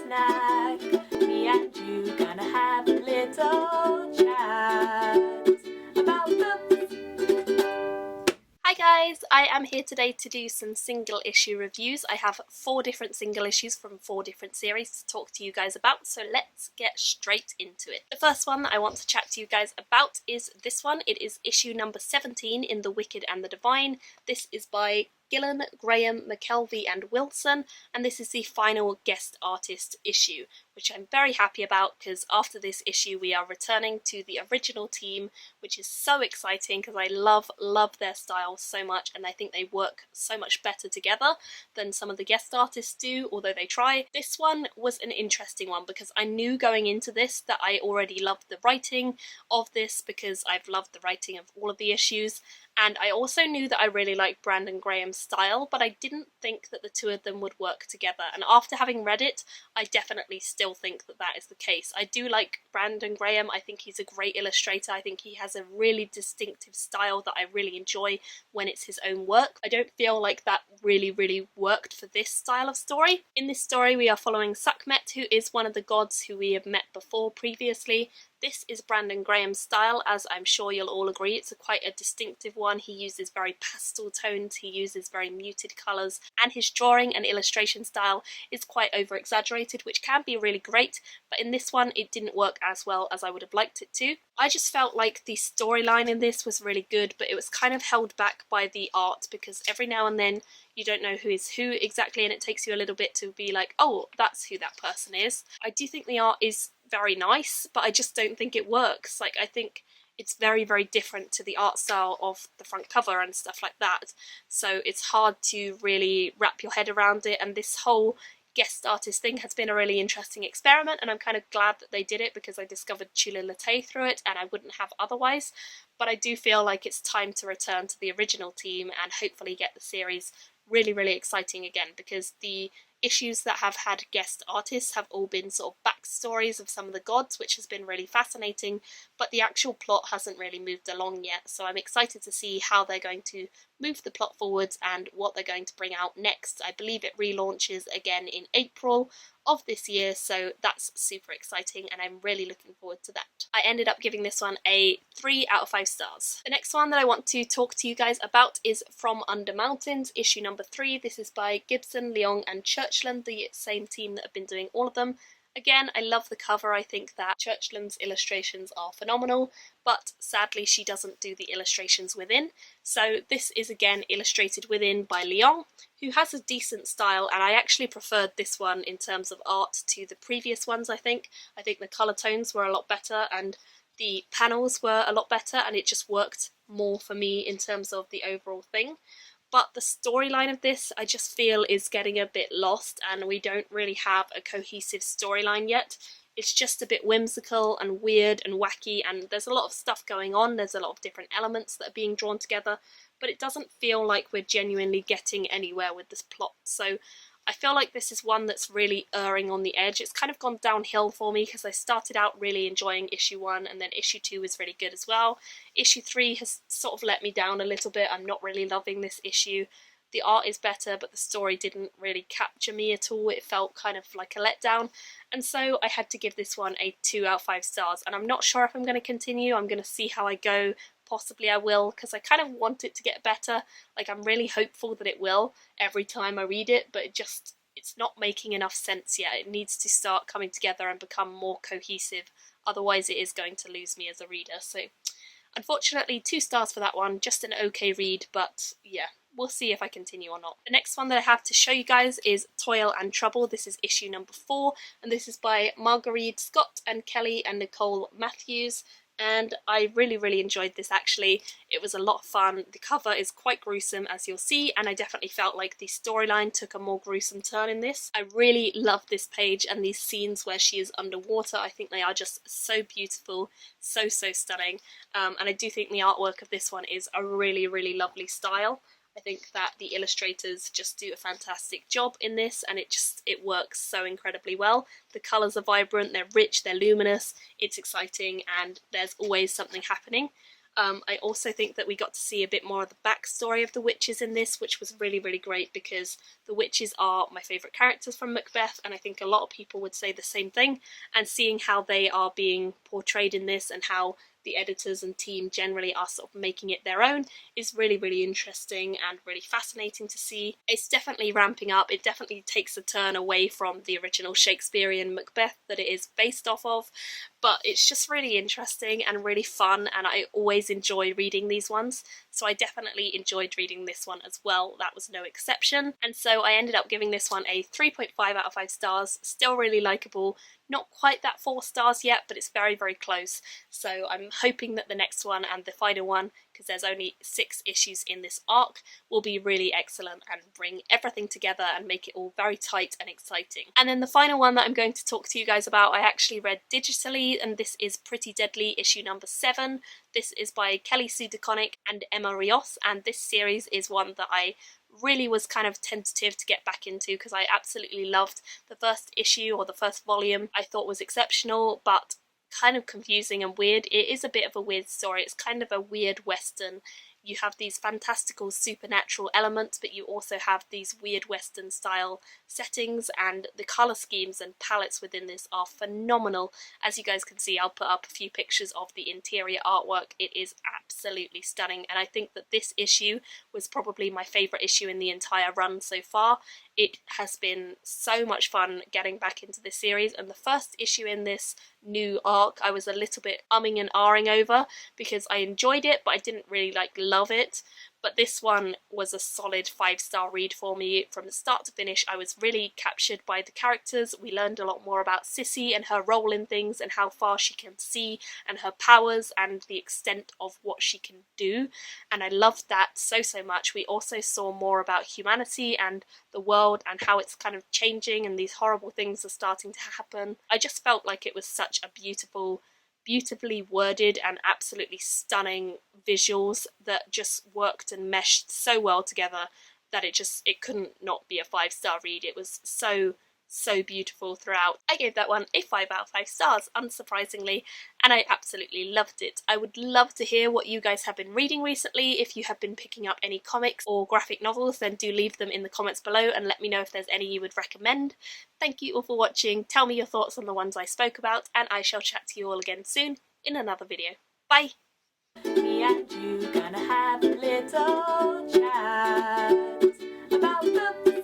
snack. Me and you gonna have a little chat about books. Hi guys, I am here today to do some single issue reviews. I have 4 different single issues from 4 different series to talk to you guys about, so let's get straight into it. The first one that I want to chat to you guys about is this one. It is issue number 17 in The Wicked and the Divine. This is by Gillen, Graham, McKelvey and Wilson, and this is the final guest artist issue, which I'm very happy about because after this issue we are returning to the original team, which is so exciting because I love their style so much and I think they work so much better together than some of the guest artists do, although they try. This one was an interesting one because I knew going into this that I already loved the writing of this because I've loved the writing of all of the issues, and I also knew that I really liked Brandon Graham's style, but I didn't think that the two of them would work together. And after having read it, I definitely still think that that is the case. I do like Brandon Graham. I think he's a great illustrator. I think he has a really distinctive style that I really enjoy when it's his own work. I don't feel like that really worked for this style of story. In this story, we are following Sekhmet, who is one of the gods who we have met before previously. This is Brandon Graham's style, as I'm sure you'll all agree. It's quite a distinctive one. He uses very pastel tones, he uses very muted colours, and his drawing and illustration style is quite over-exaggerated, which can be really great, but in this one it didn't work as well as I would have liked it to. I just felt like the storyline in this was really good, but it was kind of held back by the art, because every now and then you don't know who is who exactly, and it takes you a little bit to be like, oh, that's who that person is. I do think the art is very nice, but I just don't think it works. Like, I think it's very different to the art style of the front cover and stuff like that, so it's hard to really wrap your head around it, and this whole guest artist thing has been a really interesting experiment, and I'm kind of glad that they did it because I discovered Chula Latte through it and I wouldn't have otherwise. But I do feel like it's time to return to the original team and hopefully get the series really exciting again, because the issues that have had guest artists have all been sort of backstories of some of the gods, which has been really fascinating, but the actual plot hasn't really moved along yet, so I'm excited to see how they're going to move the plot forwards and what they're going to bring out next. I believe it relaunches again in April of this year, so that's super exciting and I'm really looking forward to that. I ended up giving this one a 3 out of 5 stars. The next one that I want to talk to you guys about is From Under Mountains, issue number 3. This is by Gibson, Leong and Churchland, the same team that have been doing all of them. Again, I love the cover. I think that Churchland's illustrations are phenomenal, but sadly she doesn't do the illustrations within. So this is again illustrated within by Leong, who has a decent style, and I actually preferred this one in terms of art to the previous ones, I think. I think the colour tones were a lot better and the panels were a lot better, and it just worked more for me in terms of the overall thing. But the storyline of this, I just feel, is getting a bit lost, and we don't really have a cohesive storyline yet. It's just a bit whimsical and weird and wacky, and there's a lot of stuff going on, there's a lot of different elements that are being drawn together, but it doesn't feel like we're genuinely getting anywhere with this plot. So I feel like this is one that's really erring on the edge. It's kind of gone downhill for me because I started out really enjoying issue 1 and then issue 2 was really good as well. Issue 3 has sort of let me down a little bit. I'm not really loving this issue. The art is better, but the story didn't really capture me at all. It felt kind of like a letdown, and so I had to give this one a 2 out of 5 stars, and I'm not sure if I'm going to continue. I'm going to see how I go. Possibly I will, because I kind of want it to get better. Like, I'm really hopeful that it will every time I read it, but it's not making enough sense yet. It needs to start coming together and become more cohesive, otherwise it is going to lose me as a reader. So unfortunately 2 stars for that one, just an okay read, but yeah, we'll see if I continue or not. The next one that I have to show you guys is Toil and Trouble. This is issue number 4, and this is by Marguerite Scott and Kelly and Nicole Matthews. And I really enjoyed this actually. It was a lot of fun. The cover is quite gruesome, as you'll see, and I definitely felt like the storyline took a more gruesome turn in this. I really love this page and these scenes where she is underwater. I think they are just so beautiful, so stunning, and I do think the artwork of this one is a really lovely style. I think that the illustrators just do a fantastic job in this, and it works so incredibly well. The colours are vibrant, they're rich, they're luminous, it's exciting, and there's always something happening. I also think that we got to see a bit more of the backstory of the witches in this, which was really, really great, because the witches are my favourite characters from Macbeth, and I think a lot of people would say the same thing, and seeing how they are being portrayed in this and how the editors and team generally are sort of making it their own is really, really interesting and really fascinating to see. It's definitely ramping up. It definitely takes a turn away from the original Shakespearean Macbeth that it is based off of, but it's just really interesting and really fun, and I always enjoy reading these ones, so I definitely enjoyed reading this one as well. That was no exception, and so I ended up giving this one a 3.5 out of 5 stars. Still really likeable, not quite that 4 stars yet, but it's very, very close. So I'm hoping that the next one and the final one, because there's only 6 issues in this arc, will be really excellent and bring everything together and make it all very tight and exciting. And then the final one that I'm going to talk to you guys about, I actually read digitally, and this is Pretty Deadly issue number 7. This is by Kelly Sue DeConnick and Emma Rios, and this series is one that I really was kind of tentative to get back into because I absolutely loved the first issue, or the first volume. I thought was exceptional, but kind of confusing and weird. It is a bit of a weird story. It's kind of a weird western. You have these fantastical supernatural elements, but you also have these weird western style settings, and the colour schemes and palettes within this are phenomenal. As you guys can see, I'll put up a few pictures of the interior artwork. It is absolutely stunning, and I think that this issue was probably my favourite issue in the entire run so far. It has been so much fun getting back into this series, and the first issue in this new arc I was a little bit umming and ahhing over because I enjoyed it but I didn't really love it. But this one was a solid 5-star read for me. From the start to finish, I was really captured by the characters. We learned a lot more about Sissy and her role in things and how far she can see and her powers and the extent of what she can do. And I loved that so, so much. We also saw more about humanity and the world and how it's kind of changing and these horrible things are starting to happen. I just felt like it was such a beautifully worded and absolutely stunning visuals that just worked and meshed so well together that it couldn't not be a 5-star read. It was so beautiful throughout. I gave that one a 5 out of 5 stars, unsurprisingly, and I absolutely loved it. I would love to hear what you guys have been reading recently. If you have been picking up any comics or graphic novels, then do leave them in the comments below and let me know if there's any you would recommend. Thank you all for watching. Tell me your thoughts on the ones I spoke about, and I shall chat to you all again soon in another video. Bye! Me and you gonna have a little chat about the